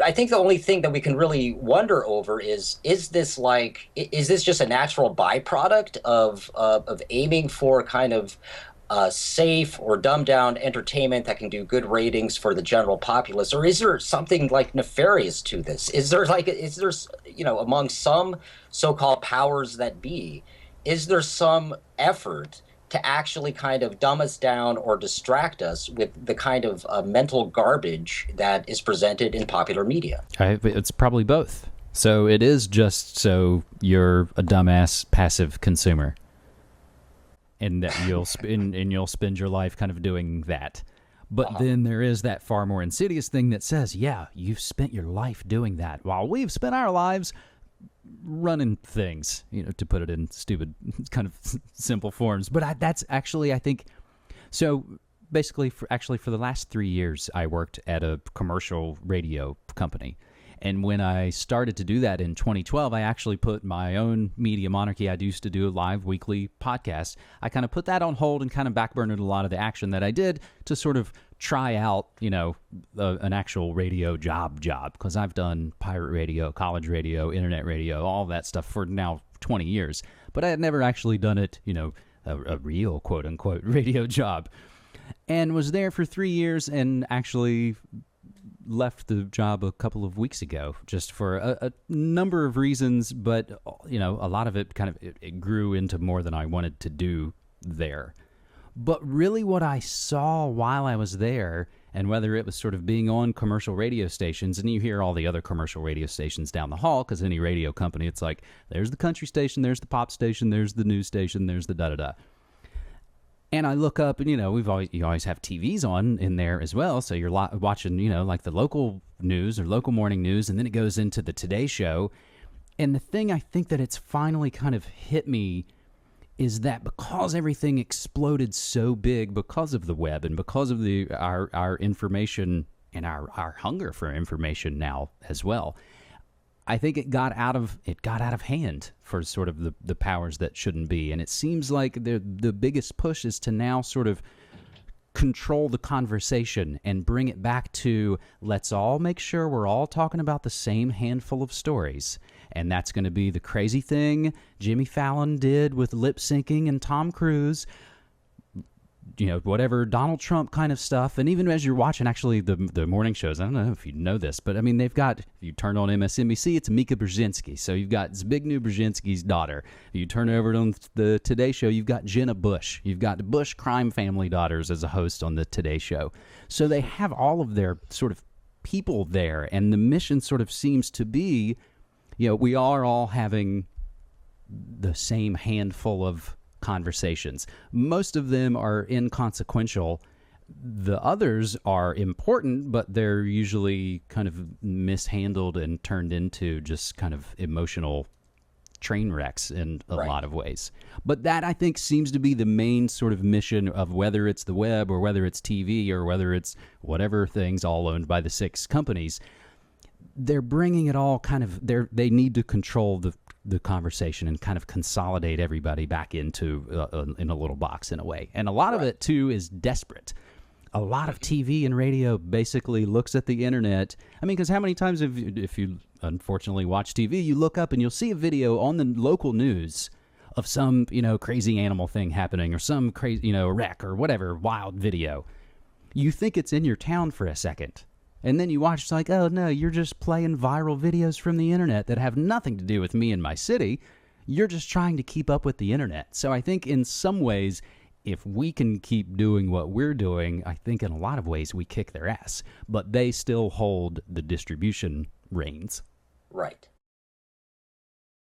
I think the only thing that we can really wonder over is this like is this just a natural byproduct of aiming for kind of safe or dumbed down entertainment that can do good ratings for the general populace, or is there something like nefarious to this? Is there among some so-called powers that be, is there some effort to actually kind of dumb us down or distract us with the kind of mental garbage that is presented in popular media? It's probably both. So it is just so you're a dumbass passive consumer, and that you'll spend your life kind of doing that. But then there is that far more insidious thing that says, yeah, you've spent your life doing that, while we've spent our lives running things, to put it in stupid kind of simple forms. But that's actually, I think, so basically for the last 3 years, I worked at a commercial radio company. And when I started to do that in 2012, I actually put my own media, Monarchy. I used to do a live weekly podcast. I kind of put that on hold and kind of backburnered a lot of the action that I did to sort of try out, an actual radio job, because I've done pirate radio, college radio, internet radio, all that stuff for now 20 years. But I had never actually done it, a real quote unquote radio job, and was there for 3 years and actually left the job a couple of weeks ago, just for a number of reasons. But, a lot of it kind of it grew into more than I wanted to do there. But really what I saw while I was there, and whether it was sort of being on commercial radio stations, and you hear all the other commercial radio stations down the hall, because any radio company, it's like, there's the country station, there's the pop station, there's the news station, there's the da-da-da. And I look up, and, you always have TVs on in there as well. So you're watching, like the local news or local morning news, and then it goes into the Today Show. And the thing I think that it's finally kind of hit me is that because everything exploded so big because of the web and because of our information and our hunger for information now as well, I think it got out of hand for sort of the powers that shouldn't be. And it seems like the biggest push is to now sort of control the conversation and bring it back to, let's all make sure we're all talking about the same handful of stories. And that's going to be the crazy thing Jimmy Fallon did with lip syncing and Tom Cruise, whatever Donald Trump kind of stuff. And even as you're watching actually the morning shows, I don't know if you know this, but I mean, they've got, if you turn on MSNBC, it's Mika Brzezinski. So you've got Zbigniew Brzezinski's daughter. If you turn over on the Today Show, you've got Jenna Bush. You've got the Bush crime family daughters as a host on the Today Show. So they have all of their sort of people there. And the mission sort of seems to be, we are all having the same handful of conversations. Most of them are inconsequential. The others are important, but they're usually kind of mishandled and turned into just kind of emotional train wrecks in a lot of ways. But that, I think, seems to be the main sort of mission of whether it's the web or whether it's TV or whether it's whatever things all owned by the 6 companies. They're bringing it all kind of, they need to control the conversation and kind of consolidate everybody back into in a little box in a way. And a lot of it too is desperate. A lot of TV and radio basically looks at the internet. I mean, because how many times if you unfortunately watch TV, you look up and you'll see a video on the local news of some, crazy animal thing happening or some crazy, wreck or whatever, wild video. You think it's in your town for a second. And then you watch, it's like, oh, no, you're just playing viral videos from the internet that have nothing to do with me and my city. You're just trying to keep up with the internet. So I think in some ways, if we can keep doing what we're doing, I think in a lot of ways we kick their ass. But they still hold the distribution reins. Right.